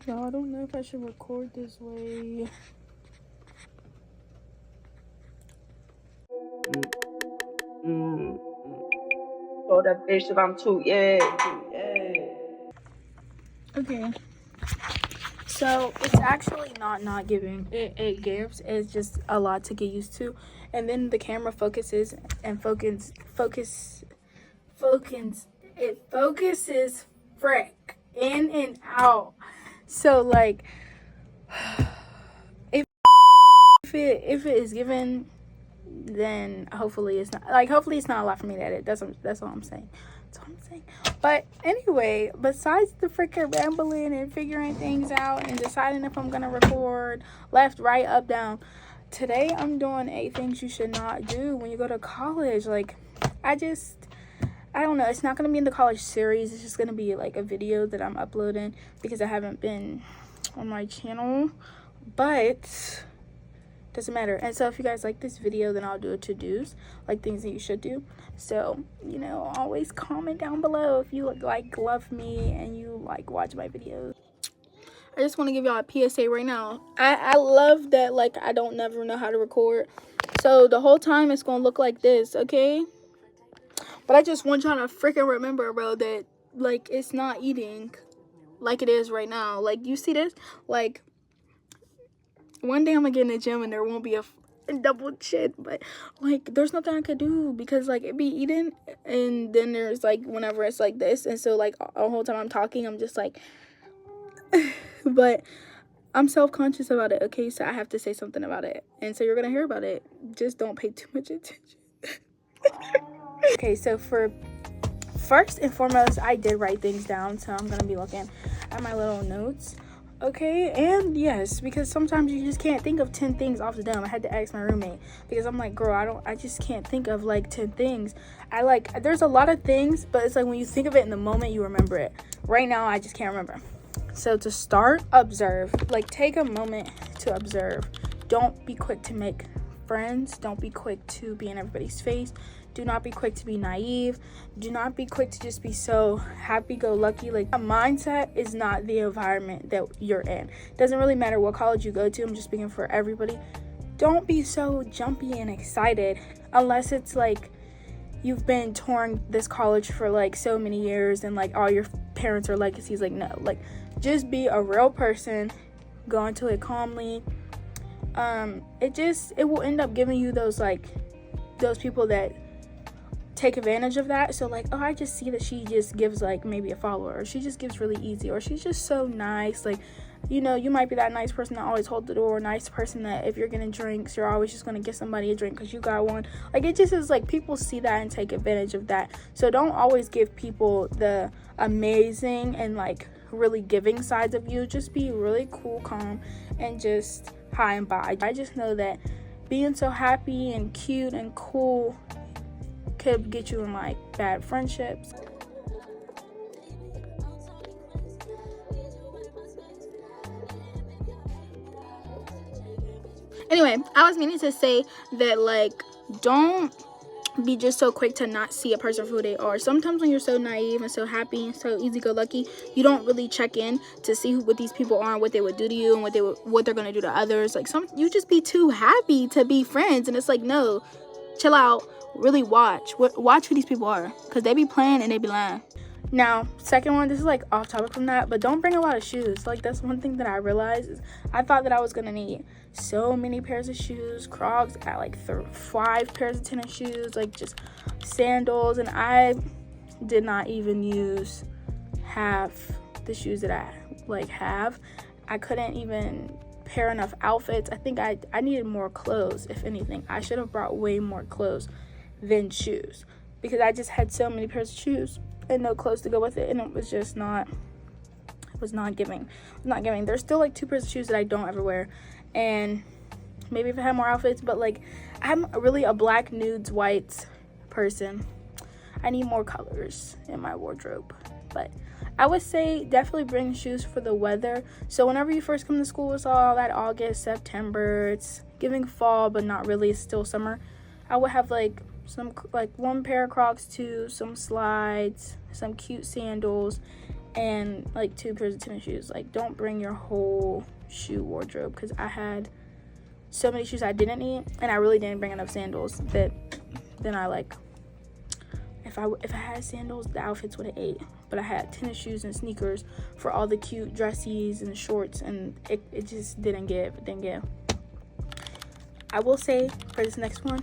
No, I don't know if I should record this way. Told that bitch that I'm too, yeah. Okay. So it's actually not giving. It gives. It's just a lot to get used to, and then the camera focuses and focus. It focuses frick in and out. So like, if it is given, then hopefully it's not a lot for me to edit. That's all I'm saying. But anyway, besides the freaking rambling and figuring things out and deciding if I'm gonna record left, right, up, down, today I'm doing 8 things you should not do when you go to college. Like, I don't know. It's not gonna be in the college series. It's just gonna be like a video that I'm uploading because I haven't been on my channel, but doesn't matter. And so if you guys like this video, then I'll do a to-dos, like things that you should do. So, you know, always comment down below if you like love me and you like watch my videos. I just want to give y'all a PSA right now. I love that, like, I don't never know how to record, so the whole time it's gonna look like this, okay? But I just want y'all to freaking remember, bro, that like it's not eating like it is right now. Like, you see this? Like, one day I'm gonna get in the gym and there won't be a double chin, but like there's nothing I could do because like it be eating, and then there's like whenever it's like this, and so like the whole time I'm talking I'm just like but I'm self-conscious about it, okay? So I have to say something about it, and so you're gonna hear about it. Just don't pay too much attention. Okay, so for first and foremost, I did write things down, so I'm gonna be looking at my little notes. Okay, and yes, because sometimes you just can't think of 10 things off the dome. I had to ask my roommate because I'm like, girl, I just can't think of like 10 things. There's a lot of things, but it's like when you think of it in the moment, you remember it. Right now, I just can't remember. So to start, observe. Like, take a moment to observe. Don't be quick to make friends. Don't be quick to be in everybody's face. Do not be quick to be naive. Do not be quick to just be so happy-go-lucky. Like, a mindset is not the environment that you're in. It doesn't really matter what college you go to. I'm just speaking for everybody. Don't be so jumpy and excited unless it's like you've been touring this college for like so many years and like all your parents are legacies. Like, no, like just be a real person. Go into it calmly. It will end up giving you those people that take advantage of that. So like, oh, I just see that she just gives like maybe a follower, or she just gives really easy, or she's just so nice. Like, you know, you might be that nice person that always hold the door, nice person that if you're getting drinks, you're always just going to get somebody a drink because you got one. Like, it just is like people see that and take advantage of that. So don't always give people the amazing and like really giving sides of you. Just be really cool, calm, and just high and by. I just know that being so happy and cute and cool could get you in like bad friendships. Anyway, I was meaning to say that like don't be just so quick to not see a person for who they are. Sometimes when you're so naive and so happy and so easy-go-lucky, you don't really check in to see what these people are and what they would do to you and what they're gonna do to others. Like, you just be too happy to be friends, and it's like, no, chill out. Really watch who these people are, because they be playing and they be lying. Now, second one, this is like off topic from that, but don't bring a lot of shoes. Like, that's one thing that I realized is I thought that I was gonna need so many pairs of shoes. Crocs, I like 5 pairs of tennis shoes, like just sandals, and I did not even use half the shoes that I like have. I couldn't even pair enough outfits. I think I needed more clothes. If anything, I should have brought way more clothes than shoes, because I just had so many pairs of shoes and no clothes to go with it, and it was just not giving. There's still like 2 pairs of shoes that I don't ever wear, and maybe if I had more outfits, but like I'm really a black, nudes, whites person. I need more colors in my wardrobe. But I would say definitely bring shoes for the weather. So whenever you first come to school, it's all that August, September, it's giving fall but not really, it's still summer. I would have like one pair of Crocs, 2, some slides, some cute sandals, and like 2 pairs of tennis shoes. Like, don't bring your whole shoe wardrobe, because I had so many shoes I didn't need, and I really didn't bring enough sandals that then I like, if I had sandals, the outfits would have ate. But I had tennis shoes and sneakers for all the cute dressies and shorts, and it just didn't give. I will say for this next one,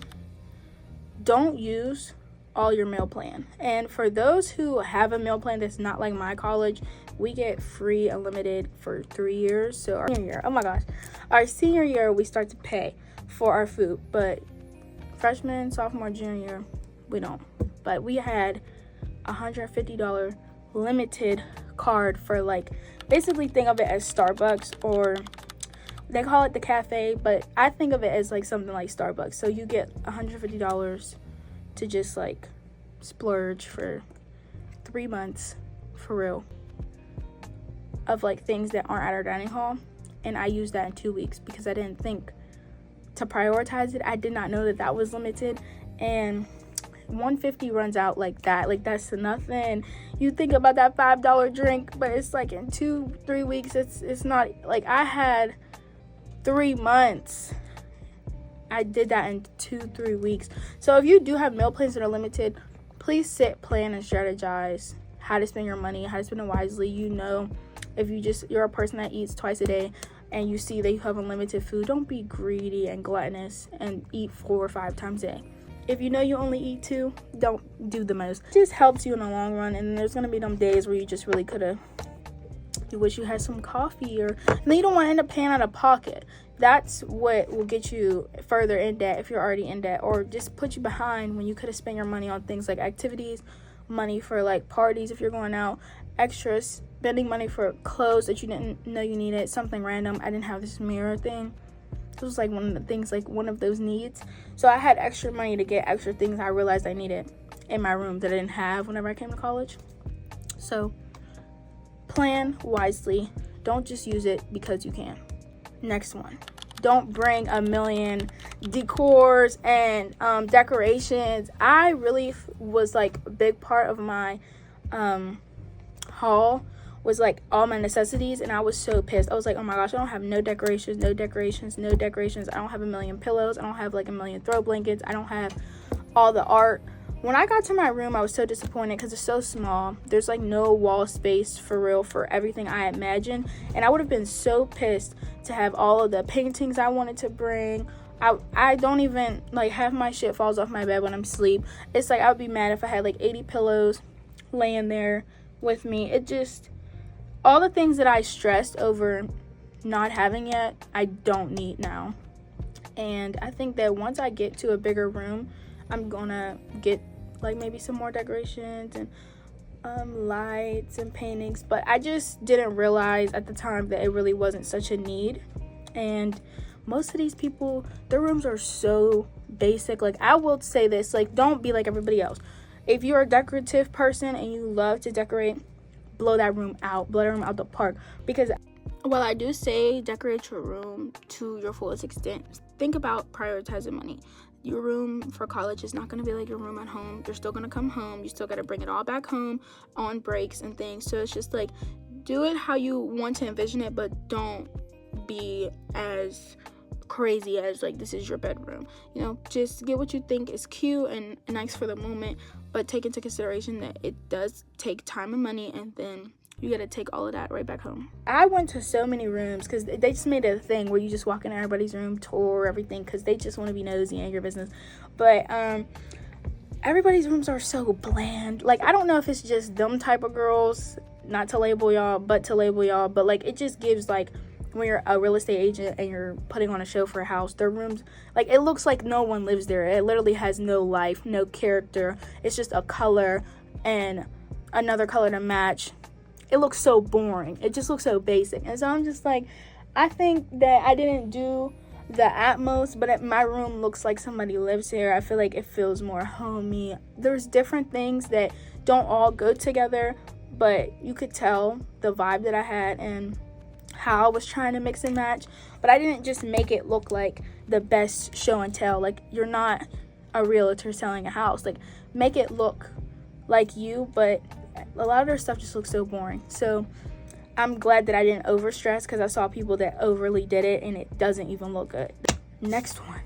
don't use all your meal plan. And for those who have a meal plan that's not like my college, we get free unlimited for 3 years. So our senior year, oh my gosh, our senior year we start to pay for our food, but freshman, sophomore, junior year we don't. But we had $150 limited card for, like, basically think of it as Starbucks, or they call it the cafe, but I think of it as like something like Starbucks. So you get $150 to just like splurge for 3 months, for real, of like things that aren't at our dining hall. And I used that in 2 weeks because I didn't think to prioritize it. I did not know that that was limited, and $150 runs out like that. Like, that's nothing. You think about that $5 drink, but it's like in 2-3 weeks, it's not. Like, I had 3 months. I did that in 2-3 weeks. So if you do have meal plans that are limited, please sit, plan, and strategize how to spend your money, how to spend it wisely. You know, if you're a person that eats twice a day and you see that you have unlimited food, don't be greedy and gluttonous and eat 4 or 5 times a day. If you know you only eat 2, don't do the most. It just helps you in the long run, and there's gonna be them days where you just really you wish you had some coffee, and then you don't want to end up paying out of pocket. That's what will get you further in debt if you're already in debt, or just put you behind when you could have spent your money on things like activities, money for like parties if you're going out, extras, spending money for clothes that you didn't know you needed, something random. I didn't have this mirror thing. This was like one of the things, like one of those needs. So I had extra money to get extra things I realized I needed in my room that I didn't have whenever I came to college. So plan wisely. Don't just use it because you can. Next one. Don't bring a million decors and decorations. I really was like a big part of my haul was like all my necessities, and I was so pissed. I was like, oh my gosh, I don't have no decorations. I don't have a million pillows. I don't have like a million throw blankets. I don't have all the art. When I got to my room, I was so disappointed because it's so small. There's like no wall space for real for everything I imagined, and I would have been so pissed to have all of the paintings I wanted to bring. I don't even, like, half my shit falls off my bed when I'm asleep. It's like I would be mad if I had like 80 pillows laying there with me. It just, all the things that I stressed over not having yet, I don't need now. And I think that once I get to a bigger room, I'm gonna get like maybe some more decorations and lights and paintings. But I just didn't realize at the time that it really wasn't such a need. And most of these people, their rooms are so basic. Like, I will say this, like, don't be like everybody else. If you're a decorative person and you love to decorate, blow that room out the park. Because while I do say decorate your room to your fullest extent, think about prioritizing money. Your room for college is not going to be like your room at home. You're still going to come home. You still got to bring it all back home on breaks and things. So it's just like, do it how you want to envision it, but don't be as crazy as like this is your bedroom. You know, just get what you think is cute and nice for the moment, but take into consideration that it does take time and money, and then you gotta take all of that right back home. I went to so many rooms because they just made it a thing where you just walk in everybody's room, tour everything, because they just want to be nosy in your business. But everybody's rooms are so bland. Like, I don't know if it's just them type of girls, not to label y'all, but to label y'all, but like, it just gives, like, when you're a real estate agent and you're putting on a show for a house, their rooms, like, it looks like no one lives there. It literally has no life, no character. It's just a color and another color to match. It looks so boring. It just looks so basic. And so I'm just like, I think that I didn't do the utmost, but my room looks like somebody lives here. I feel like it feels more homey. There's different things that don't all go together, but you could tell the vibe that I had and how I was trying to mix and match. But I didn't just make it look like the best show and tell. Like, you're not a realtor selling a house. Like, make it look like you, but a lot of their stuff just looks so boring. So I'm glad that I didn't overstress, because I saw people that overly did it and it doesn't even look good. Next one.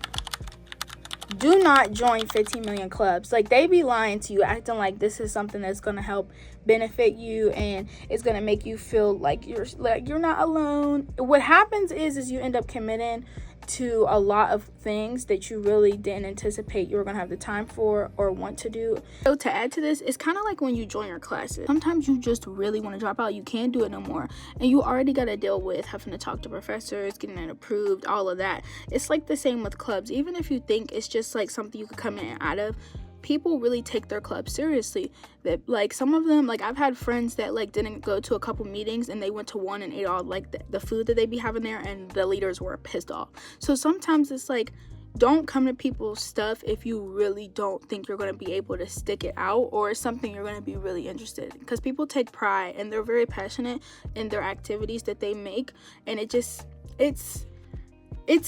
Do not join 15 million clubs. Like, they be lying to you, acting like this is something that's going to help benefit you and it's going to make you feel like you're not alone. What happens is you end up committing to a lot of things that you really didn't anticipate you were going to have the time for or want to do. So to add to this, it's kind of like when you join your classes. Sometimes you just really want to drop out. You can't do it no more. And you already got to deal with having to talk to professors, getting it approved, all of that. It's like the same with clubs. Even if you think it's just like something you could come in and out of, people really take their club seriously. That, like, some of them, like, I've had friends that like didn't go to a couple meetings and they went to one and ate all like the food that they be having there, and the leaders were pissed off. So sometimes it's like, don't come to people's stuff if you really don't think you're going to be able to stick it out, or it's something you're going to be really interested in, because people take pride and they're very passionate in their activities that they make. And it's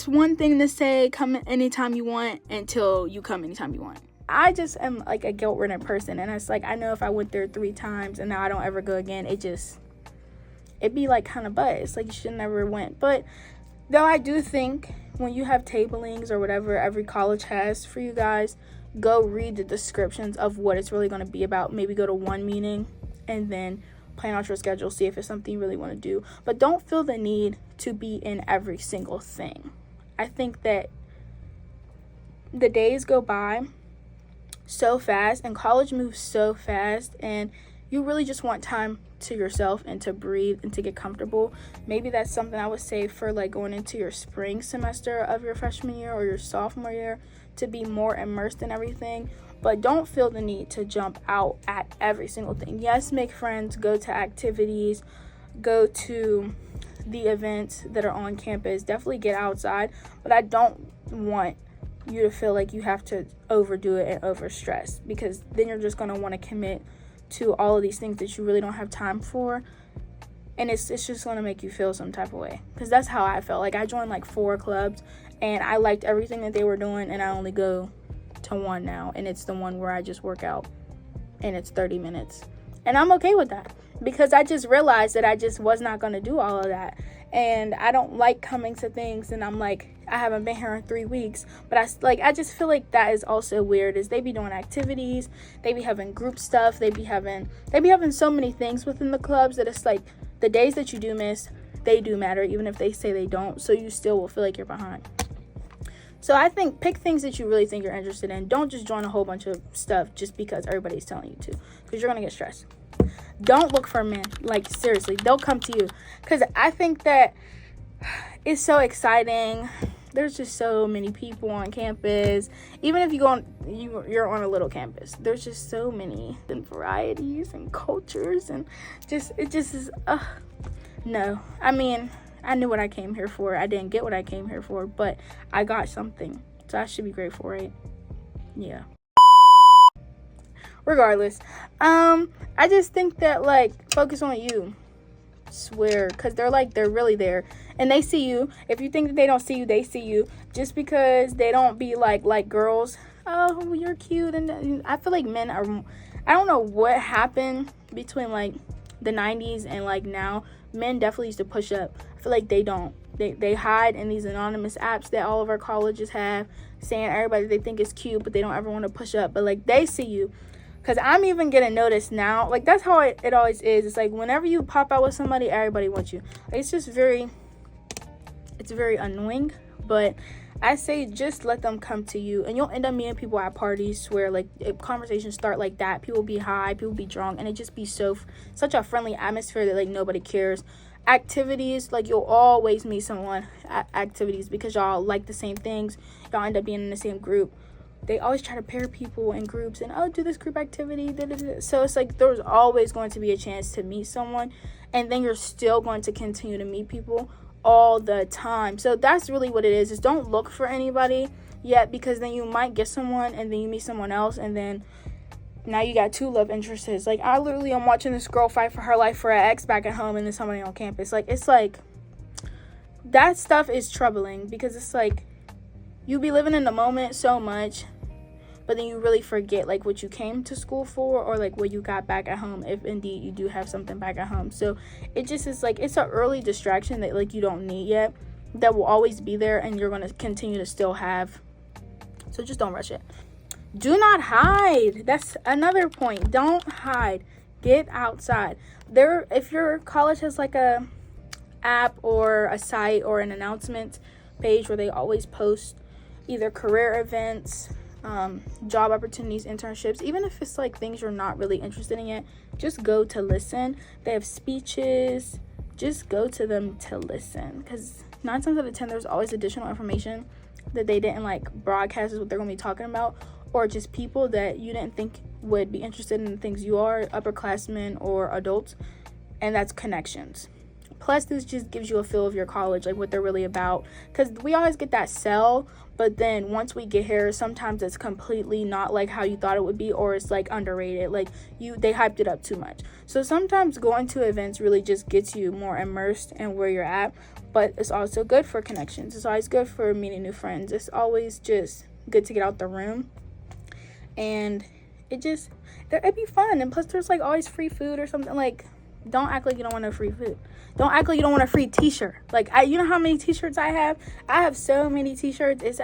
one thing to say come anytime you want until you come anytime you want. I just am like a guilt-ridden person, and it's like, I know if I went there 3 times and now I don't ever go again, it'd be like kind of butt. It's like you should never went. But though I do think when you have tablings or whatever every college has for you guys, go read the descriptions of what it's really going to be about. Maybe go to one meeting and then plan out your schedule, see if it's something you really want to do. But don't feel the need to be in every single thing. I think that the days go by so fast and college moves so fast, and you really just want time to yourself and to breathe and to get comfortable. Maybe that's something I would say for like going into your spring semester of your freshman year or your sophomore year, to be more immersed in everything. But don't feel the need to jump out at every single thing. Yes, make friends, go to activities, go to the events that are on campus, definitely get outside, but I don't want you to feel like you have to overdo it and overstress, because then you're just going to want to commit to all of these things that you really don't have time for, and it's just going to make you feel some type of way. Because that's how I felt. Like, I joined like 4 clubs and I liked everything that they were doing, and I only go to one now, and it's the one where I just work out and it's 30 minutes, and I'm okay with that, because I just realized that I just was not going to do all of that. And I don't like coming to things and I'm like, I haven't been here in 3 weeks. But I just feel like that is also weird, is they be doing activities, they be having group stuff, they be having so many things within the clubs that it's like the days that you do miss, they do matter, even if they say they don't. So you still will feel like you're behind. So I think pick things that you really think you're interested in. Don't just join a whole bunch of stuff just because everybody's telling you to, because you're going to get stressed. Don't look for men. Like, seriously, they'll come to you. Because I think that it's so exciting. There's just so many people on campus. Even if you're on a little campus, there's just so many and varieties and cultures, and it just is. No, I mean, I knew what I came here for. I didn't get what I came here for, but I got something, so I should be grateful, right? Yeah. Regardless, I just think that, like, focus on you. Swear, because they're really there, and they see you. If you think that they don't see you, they see you. Just because they don't be like girls, oh, you're cute, and I feel like men are, I don't know what happened between like the 90s and like now. Men definitely used to push up. I feel like they don't. They hide in these anonymous apps that all of our colleges have, saying everybody they think is cute, but they don't ever want to push up. But like, they see you. Because I'm even getting noticed now. Like, that's how it always is. It's like whenever you pop out with somebody, everybody wants you. Like, it's very annoying. But I say just let them come to you. And you'll end up meeting people at parties where, like, if conversations start like that, people be high, people be drunk. And it just be such a friendly atmosphere that, like, nobody cares. Activities, like, you'll always meet someone at activities because y'all like the same things. Y'all end up being in the same group. They always try to pair people in groups and, do this group activity. So it's like there's always going to be a chance to meet someone, and then you're still going to continue to meet people all the time. So that's really what it is don't look for anybody yet, because then you might get someone and then you meet someone else, and then now you got 2 love interests. Like, I literally am watching this girl fight for her life for an ex back at home, and then somebody on campus. Like, it's like that stuff is troubling, because it's like you be living in the moment so much, but then you really forget like what you came to school for, or like what you got back at home, if indeed you do have something back at home. So it just is like, it's an early distraction that like you don't need yet, that will always be there and you're going to continue to still have. So just don't rush it. Do not hide. That's another point. Don't hide. Get outside. If your college has like a app or a site or an announcement page where they always post either career events, job opportunities, internships, even if it's like things you're not really interested in yet, just go to listen. They have speeches. Just go to them to listen, because 9 times out of 10 there's always additional information that they didn't like broadcast is what they're going to be talking about, or just people that you didn't think would be interested in the things you are, upperclassmen or adults, and that's connections. Plus, this just gives you a feel of your college, like what they're really about, because we always get that sell, but then once we get here, sometimes it's completely not like how you thought it would be, or it's like underrated, like they hyped it up too much. So sometimes going to events really just gets you more immersed in where you're at, but it's also good for connections. It's always good for meeting new friends. It's always just good to get out the room, and it'd be fun. And plus, there's like always free food or something. Like, don't act like you don't want no free food. Don't act like you don't want a free t-shirt. Like, you know how many t-shirts I have? I have so many t-shirts. It's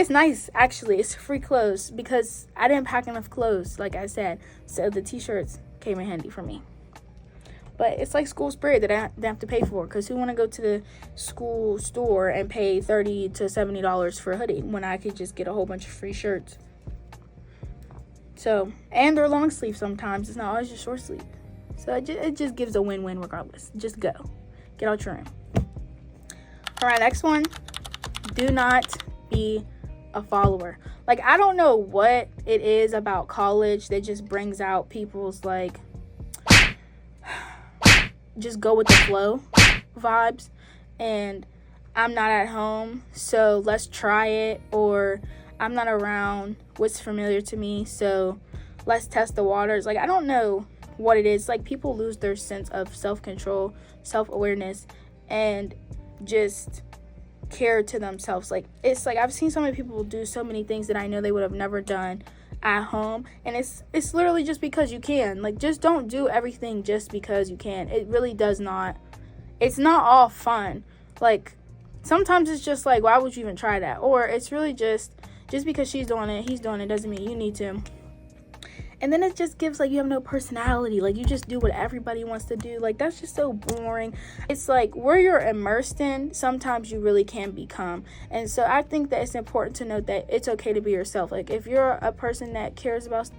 nice, actually. It's free clothes because I didn't pack enough clothes, like I said. So the t-shirts came in handy for me. But it's like school spirit that I have to pay for, because who want to go to the school store and pay $30 to $70 for a hoodie when I could just get a whole bunch of free shirts? So, and they're long sleeve sometimes. It's not always just short sleeve. So it just gives a win-win regardless. Just go. Get out your room. All right, next one. Do not be a follower. Like, I don't know what it is about college that just brings out people's like just go with the flow vibes, and I'm not at home, so let's try it, or I'm not around, what's familiar to me, so let's test the waters. Like, I don't know what it is. Like, people lose their sense of self-control, self-awareness, and just care to themselves. Like, it's like I've seen so many people do so many things that I know they would have never done at home, and it's literally just because you can. Like, just don't do everything just because you can. It really does not, it's not all fun. Like, sometimes it's just like, why would you even try that? Or it's really just because she's doing it, he's doing it, doesn't mean you need to. And then it just gives like you have no personality. Like, you just do what everybody wants to do. Like, that's just so boring. It's like where you're immersed in, sometimes you really can become. And so I think that it's important to note that it's okay to be yourself. Like, if you're a person that cares about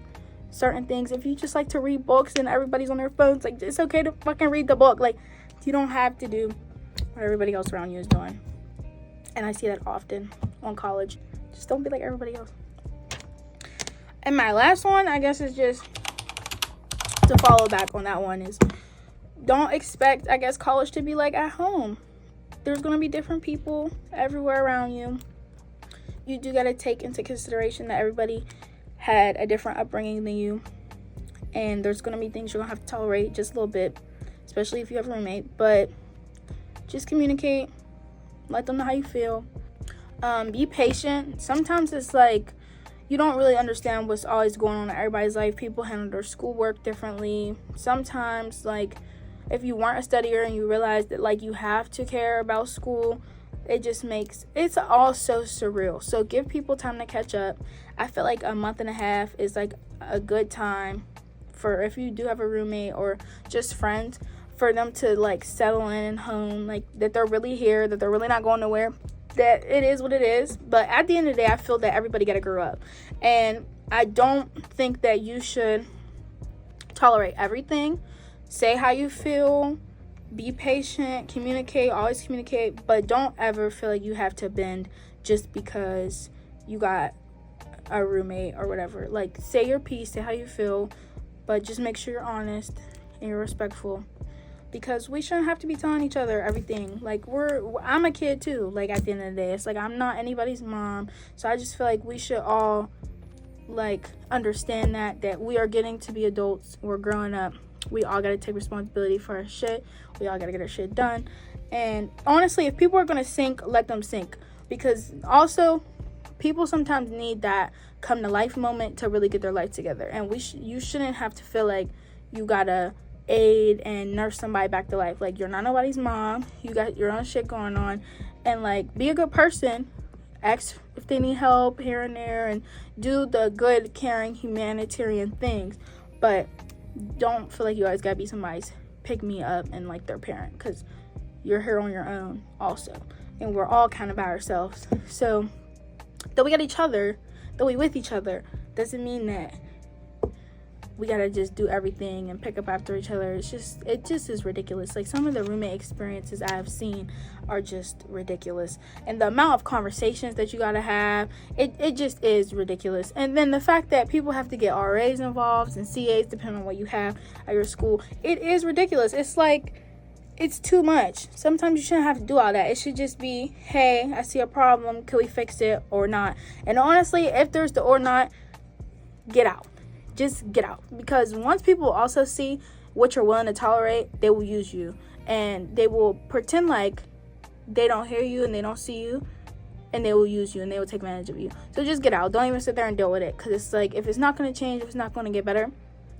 certain things, if you just like to read books and everybody's on their phones, like, it's okay to fucking read the book. Like, you don't have to do what everybody else around you is doing. And I see that often on college. Just don't be like everybody else. And my last one, I guess, is just to follow back on that one, is don't expect, I guess, college to be like at home. There's going to be different people everywhere around you. You do got to take into consideration that everybody had a different upbringing than you. And there's going to be things you're going to have to tolerate just a little bit, especially if you have a roommate. But just communicate. Let them know how you feel. Be patient. Sometimes it's like you don't really understand what's always going on in everybody's life. People handle their schoolwork differently. Sometimes, like, if you weren't a studier and you realize that, like, you have to care about school, it just makes, it's all so surreal. So give people time to catch up. I feel like a month and a half is, like, a good time for, if you do have a roommate or just friends, for them to, like, settle in home, like, that they're really here, that they're really not going nowhere. That it is what it is. But at the end of the day, I feel that everybody gotta grow up, and I don't think that you should tolerate everything. Say how you feel, be patient, communicate, always communicate, but don't ever feel like you have to bend just because you got a roommate or whatever. Like, say your piece, say how you feel, but just make sure you're honest and you're respectful. Because we shouldn't have to be telling each other everything. Like, I'm a kid too. Like, at the end of the day, it's like I'm not anybody's mom. So I just feel like we should all, like, understand that we are getting to be adults. We're growing up. We all got to take responsibility for our shit. We all got to get our shit done. And honestly, if people are going to sink, let them sink. Because also, people sometimes need that come to life moment to really get their life together. And you shouldn't have to feel like you gotta aid and nurse somebody back to life. Like, you're not nobody's mom. You got your own shit going on. And like, be a good person. Ask if they need help here and there, and do the good, caring, humanitarian things. But don't feel like you always gotta be somebody's pick me up and like their parent, because you're here on your own also, and we're all kind of by ourselves. So that we got each other, that we with each other, doesn't mean that we gotta just do everything and pick up after each other. It just is ridiculous. Like, some of the roommate experiences I have seen are just ridiculous, and the amount of conversations that you gotta have, it just is ridiculous. And then the fact that people have to get RAs involved and CAs depending on what you have at your school, it is ridiculous. It's like, it's too much. Sometimes you shouldn't have to do all that. It should just be, hey, I see a problem, can we fix it or not? And honestly, if there's the or not, get out. Just get out. Because once people also see what you're willing to tolerate, they will use you, and they will pretend like they don't hear you and they don't see you, and they will use you and they will take advantage of you. So just get out. Don't even sit there and deal with it, because it's like, if it's not going to change, if it's not going to get better,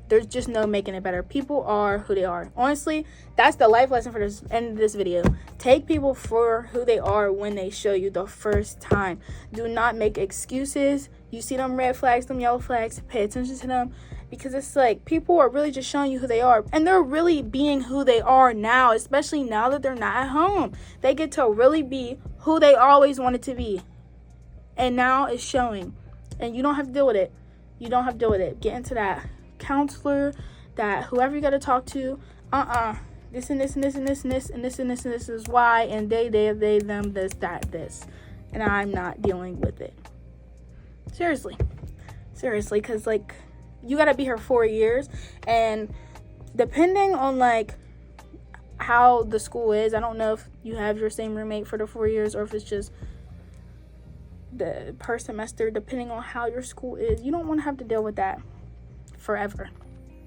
there's just no making it better. People are who they are. Honestly, that's the life lesson for this end of this video. Take people for who they are when they show you the first time. Do not make excuses. You see them red flags, them yellow flags, pay attention to them, because it's like, people are really just showing you who they are, and they're really being who they are now, especially now that they're not at home. They get to really be who they always wanted to be, and now it's showing, and you don't have to deal with it. You don't have to deal with it. Get into that counselor, that whoever you got to talk to. This and this and this and this and this and this and this and this is why, and they them, this, that, this, and I'm not dealing with it. Seriously, because like, you gotta be here 4 years, and depending on like how the school is, I don't know if you have your same roommate for the 4 years or if it's just the per semester. Depending on how your school is, you don't want to have to deal with that forever,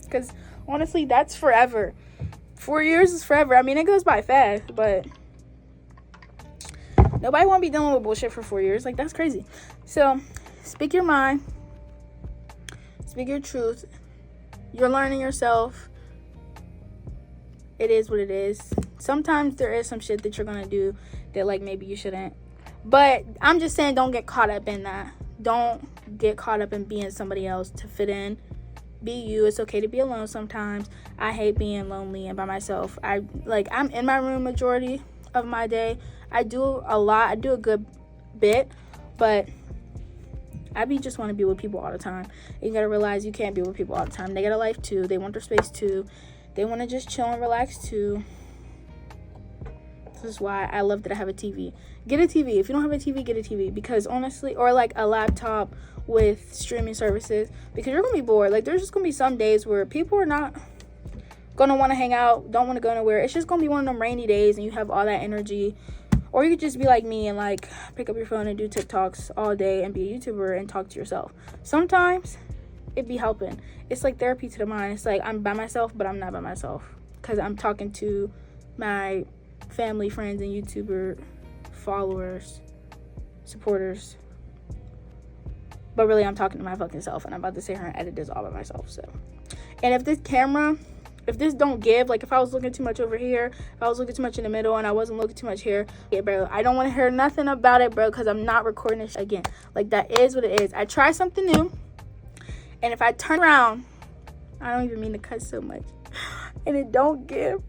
because honestly, that's forever. 4 years is forever. I mean, it goes by fast, but nobody want to be dealing with bullshit for 4 years. Like, that's crazy. So speak your mind, speak your truth. You're learning yourself. It is what it is. Sometimes there is some shit that you're gonna do that like maybe you shouldn't, but I'm just saying, don't get caught up in that. Don't get caught up in being somebody else to fit in. Be you. It's okay to be alone sometimes. I hate being lonely and by myself. I'm in my room majority of my day. I do a lot. I do a good bit, but I just want to be with people all the time. You gotta realize you can't be with people all the time. They got a life too. They want their space too. They want to just chill and relax too. This is why I love that I have a TV. Get a TV. If you don't have a TV, get a TV, because honestly, or like a laptop with streaming services, because you're gonna be bored. Like, there's just gonna be some days where people are not gonna want to hang out, don't want to go nowhere. It's just gonna be one of them rainy days, and you have all that energy. Or you could just be like me and like pick up your phone and do TikToks all day and be a YouTuber and talk to yourself. Sometimes it be helping. It's like therapy to the mind. It's like, I'm by myself, but I'm not by myself, because I'm talking to my family, friends, and YouTuber followers, supporters, but really I'm talking to my fucking self, and I'm about to sit here and edit this all by myself. So, and if this don't give, like if I was looking too much over here, if I was looking too much in the middle, and I wasn't looking too much here, yeah, bro, I don't want to hear nothing about it, bro, because I'm not recording this again. Like, that is what it is. I try something new, and if I turn around, I don't even mean to cut so much, and it don't give,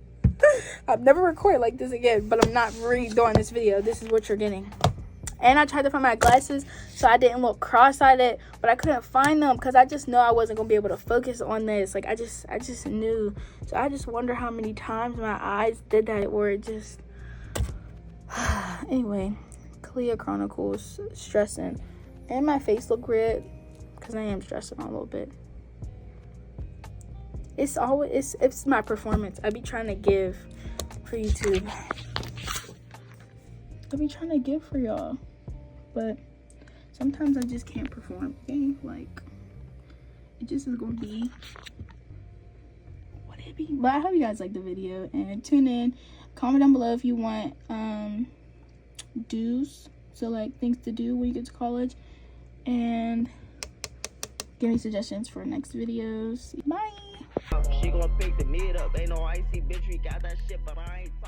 I've never recorded like this again. But I'm not redoing this video. This is what you're getting. And I tried to find my glasses so I didn't look cross-eyed, but I couldn't find them, because I just know I wasn't gonna be able to focus on this. Like, I just knew. So I just wonder how many times my eyes did that, where it just anyway, Clea Chronicles, stressing, and my face look red because I am stressing a little bit. It's my performance. I be trying to give for YouTube. I be trying to give for y'all, but sometimes I just can't perform. Okay? Like, it just is gonna be what it be. But I hope you guys like the video, and tune in. Comment down below if you want dues So like things to do when you get to college, and give me suggestions for next videos. Bye. She gonna pick the mid up. Ain't no icy bitch. We got that shit, but I ain't.